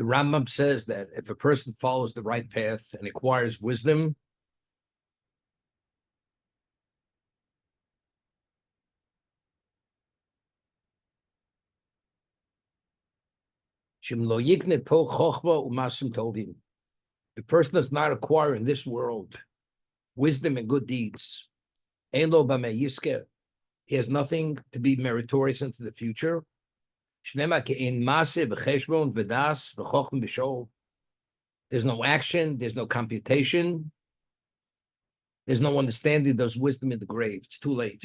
The Rambam says that if a person follows the right path and acquires wisdom, the person does not acquire in this world wisdom and good deeds, he has nothing to be meritorious into the future. There's no action, there's no computation, there's no understanding, there's wisdom in the grave. It's too late.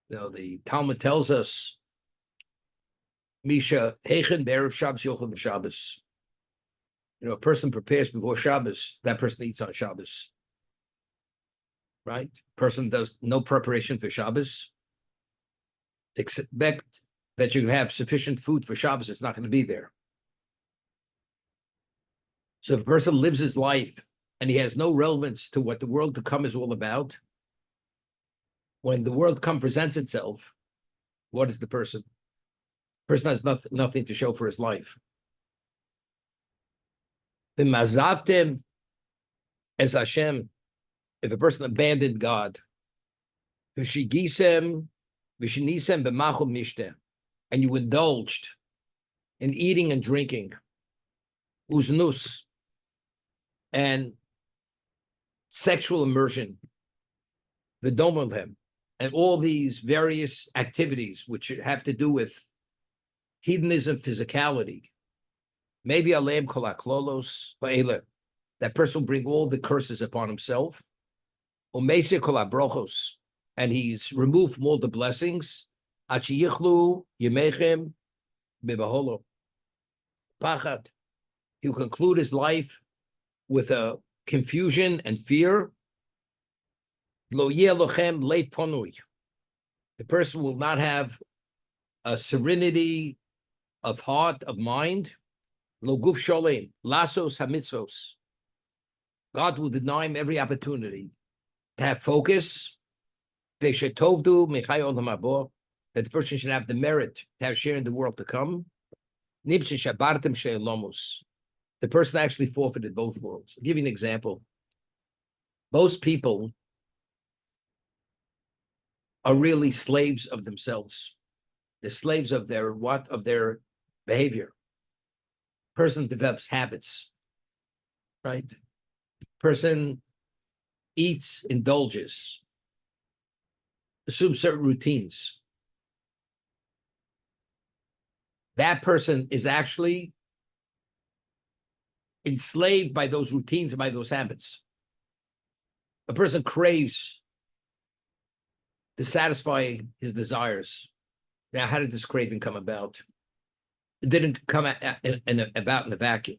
The Talmud tells us, Misha, Heichen Be'erev Shabbos Yochel B'Shabbos. A person prepares before Shabbos, that person eats on Shabbos. Right? Person does no preparation for Shabbos. Expect that you can have sufficient food for Shabbos, it's not going to be there. So if a person lives his life and he has no relevance to what the world to come is all about, when the world to come presents itself, what is the person? The person has nothing to show for his life. The mazavtem as Hashem, if a person abandoned God, v'shigisem v'shinisem b'machum mishteh, and you indulged in eating and drinking, uznus, and sexual immersion, v'domolhem, and all these various activities which have to do with hedonism, physicality, maybe aleim kol haklolos va'ele, that person will bring all the curses upon himself, umeisir kol habrochos, and he's removed from all the blessings, ad sheyichlu yemechem b'baholo pachad, he'll conclude his life with a confusion and fear. Lo yeh lochem leif ponui, the person will not have a serenity of heart, of mind. Lo guf sholem lasos hamitzvos, God will deny him every opportunity to have focus. They should tovdu mechai olam habo, that the person should have the merit to have share in the world to come. Nibshe shabartem she'elomus, the person actually forfeited both worlds. I'll give you an example. Most people are really slaves of themselves. They're slaves of their what? Of their behavior. Person develops habits, right? Person eats, indulges, assumes certain routines. That person is actually enslaved by those routines and by those habits. A person craves to satisfy his desires. Now, how did this craving come about? It didn't come about in a vacuum.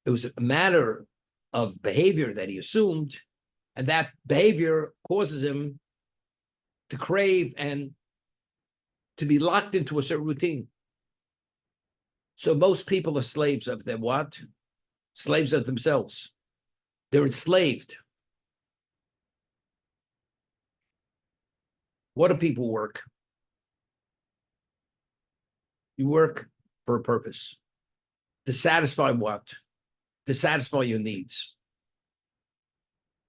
It was a matter of behavior that he assumed, and that behavior causes him to crave and to be locked into a certain routine. So most people are slaves of their what? Slaves of themselves. They're enslaved. What do people work? You work for a purpose. To satisfy what? To satisfy your needs.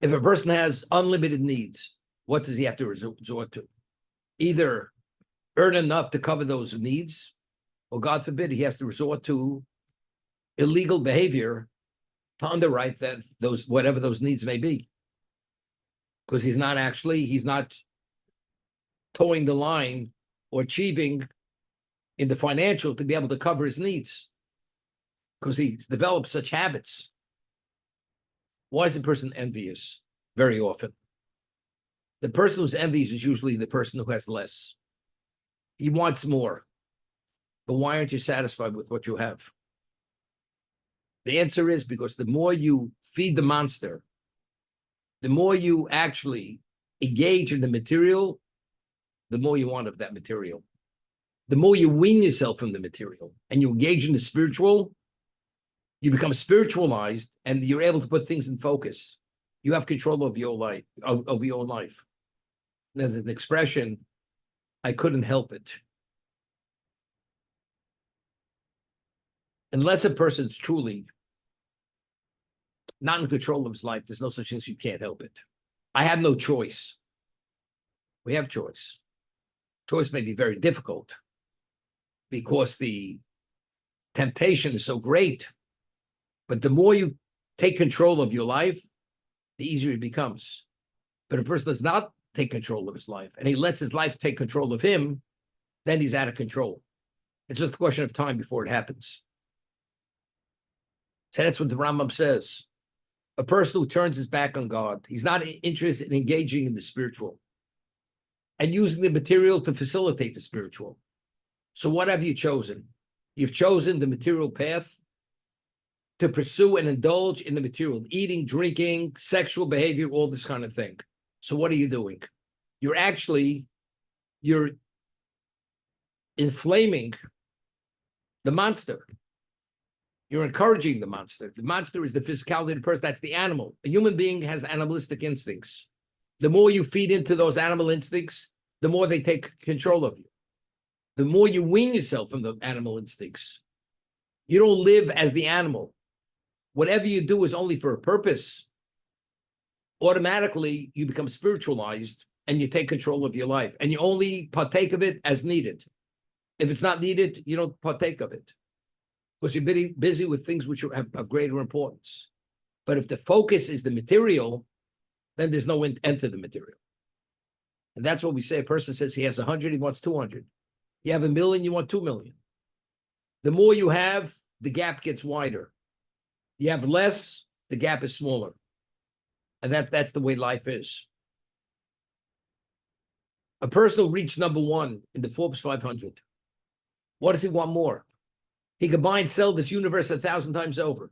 If a person has unlimited needs, what does he have to resort to? Either earn enough to cover those needs, or God forbid, he has to resort to illegal behavior to underwrite that those whatever those needs may be. Because he's not towing the line or achieving in the financial to be able to cover his needs, because he's developed such habits. Why is a person envious? Very often, the person who's envious is usually the person who has less. He wants more. But why aren't you satisfied with what you have? The answer is because the more you feed the monster, the more you actually engage in the material, the more you want of that material. The more you wean yourself from the material and you engage in the spiritual, you become spiritualized and you're able to put things in focus. You have control of your life, of your own life. There's an expression, I couldn't help it. unless a person's truly not in control of his life, there's no such thing as you can't help it. I have no choice. We have choice. Choice may be very difficult because the temptation is so great. But the more you take control of your life, the easier it becomes. But if a person does not take control of his life and he lets his life take control of him, then he's out of control. It's just a question of time before it happens. So that's what the Rambam says. A person who turns his back on God, he's not interested in engaging in the spiritual and using the material to facilitate the spiritual. So what have you chosen? You've chosen the material path to pursue and indulge in the material, eating, drinking, sexual behavior, all this kind of thing. So what are you doing? You're inflaming the monster. You're encouraging the monster. The monster is the physicality of the person. That's the animal. A human being has animalistic instincts. The more you feed into those animal instincts, the more they take control of you. The more you wean yourself from the animal instincts. You don't live as the animal. Whatever you do is only for a purpose. Automatically, you become spiritualized and you take control of your life. And you only partake of it as needed. If it's not needed, you don't partake of it. Because you're busy with things which have greater importance. But if the focus is the material, then there's no end to the material. And that's what we say. A person says he has 100, he wants 200. You have 1 million, you want 2 million. The more you have, the gap gets wider. You have less, the gap is smaller. And that's the way life is. A person who reached number 1 in the Forbes 500, what does he want more? He could buy and sell this universe 1,000 times over.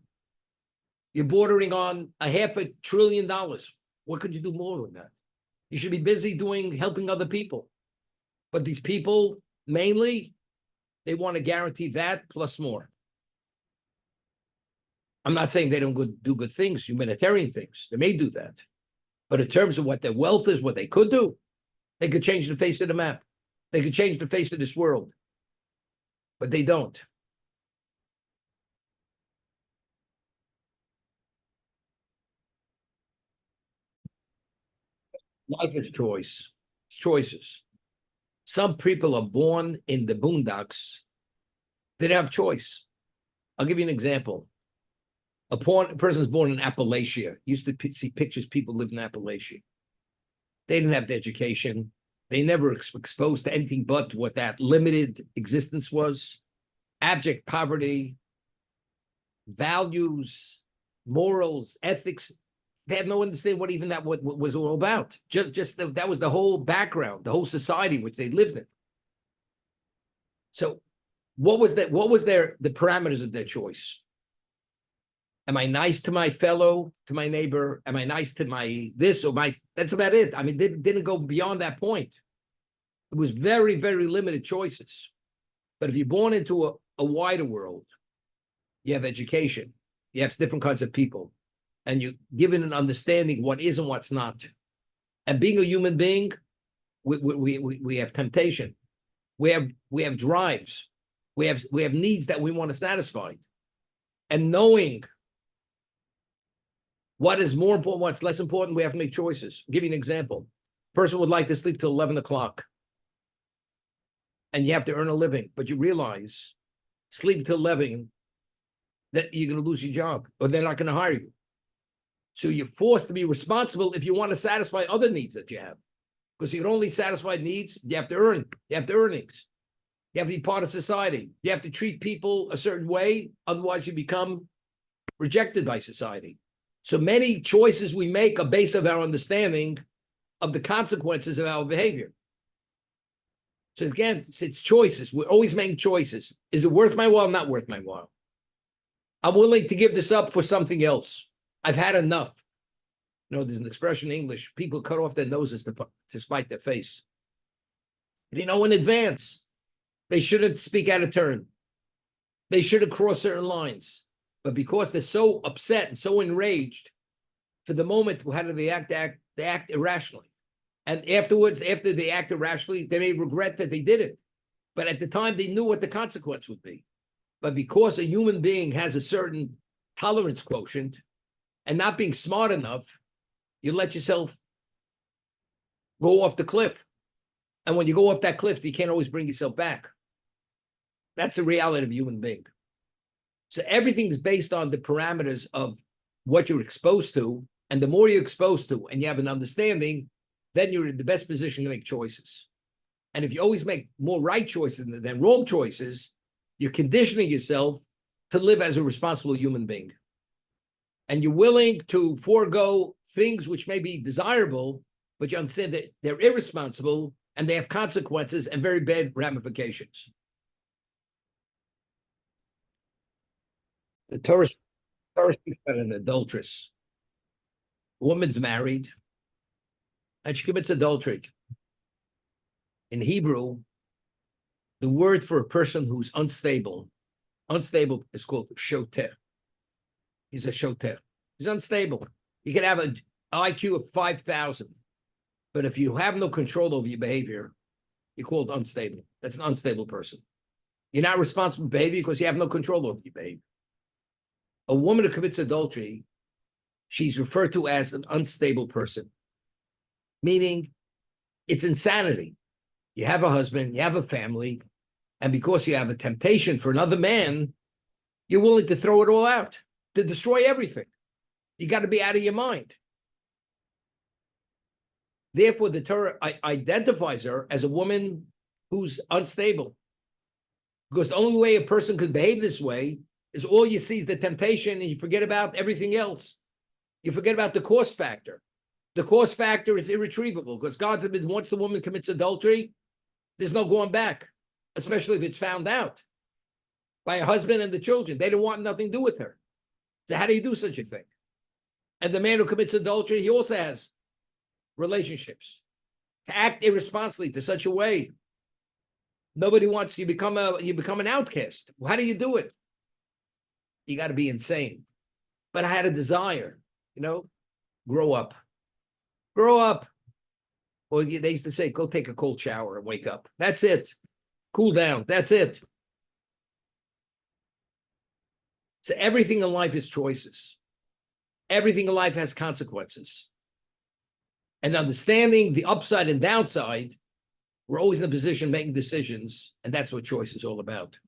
You're bordering on $500 billion. What could you do more than that? You should be busy helping other people. But these people, mainly, they want to guarantee that plus more. I'm not saying they don't do good things, humanitarian things. They may do that. But in terms of what their wealth is, what they could do, they could change the face of the map. They could change the face of this world. But they don't. Life is choice. It's choices. Some people are born in the boondocks. They don't have choice. I'll give you an example. A person is born in Appalachia. Used to see pictures, people live in Appalachia. They didn't have the education. They never exposed to anything but what that limited existence was. Abject poverty, values, morals, ethics. They had no understanding what even that was all about. That was the whole background, the whole society which they lived in. So what was that? What was the parameters of their choice? Am I nice to my fellow, to my neighbor? Am I nice to my this or my, that's about it. I mean, they didn't go beyond that point. It was very, very limited choices. But if you're born into a wider world, you have education, you have different kinds of people, and you're given an understanding what is and what's not. And being a human being, we have temptation. We have drives. We have needs that we want to satisfy. And knowing what is more important, what's less important, we have to make choices. I'll give you an example. A person would like to sleep till 11 o'clock. And you have to earn a living, but you realize sleep till 11, that you're going to lose your job or they're not going to hire you. So you're forced to be responsible if you want to satisfy other needs that you have. Because you can only satisfy needs, you have to earn. You have to earnings. You have to be part of society. You have to treat people a certain way. Otherwise, you become rejected by society. So many choices we make are based on our understanding of the consequences of our behavior. So again, it's choices. We're always making choices. Is it worth my while? Not worth my while. I'm willing to give this up for something else. I've had enough. You know, there's an expression in English, people cut off their noses to spite their face. They know in advance. They shouldn't speak out of turn. They shouldn't cross certain lines. But because they're so upset and so enraged, for the moment, how do they act? They act irrationally. And afterwards, after they act irrationally, they may regret that they did it. But at the time, they knew what the consequence would be. But because a human being has a certain tolerance quotient and not being smart enough, you let yourself go off the cliff. And when you go off that cliff, you can't always bring yourself back. That's the reality of a human being. So everything's based on the parameters of what you're exposed to. And the more you're exposed to and you have an understanding, then you're in the best position to make choices. And if you always make more right choices than wrong choices, you're conditioning yourself to live as a responsible human being. And you're willing to forego things which may be desirable, but you understand that they're irresponsible and they have consequences and very bad ramifications. The Torah speaks about an adulteress. A woman's married and she commits adultery. In Hebrew, the word for a person who's unstable is called shoter. He's a shoter. He's unstable. You can have an IQ of 5,000, but if you have no control over your behavior, you're called unstable. That's an unstable person. You're not responsible for behavior because you have no control over your behavior. A woman who commits adultery, she's referred to as an unstable person, meaning it's insanity. You have a husband, you have a family, and because you have a temptation for another man, you're willing to throw it all out, to destroy everything. You got to be out of your mind. Therefore, the Torah identifies her as a woman who's unstable. Because the only way a person could behave this way is all you see is the temptation and you forget about everything else. You forget about the cost factor. The cost factor is irretrievable because God forbid, once the woman commits adultery, there's no going back, especially if it's found out by her husband and the children. They don't want nothing to do with her. So how do you do such a thing? And the man who commits adultery, he also has relationships. To act irresponsibly to such a way, nobody wants you become an outcast. How do you do it? You got to be insane. But I had a desire, grow up. Grow up. Well, they used to say, go take a cold shower and wake up. That's it. Cool down. That's it. So everything in life is choices. Everything in life has consequences. And understanding the upside and downside, we're always in a position of making decisions, and that's what choice is all about.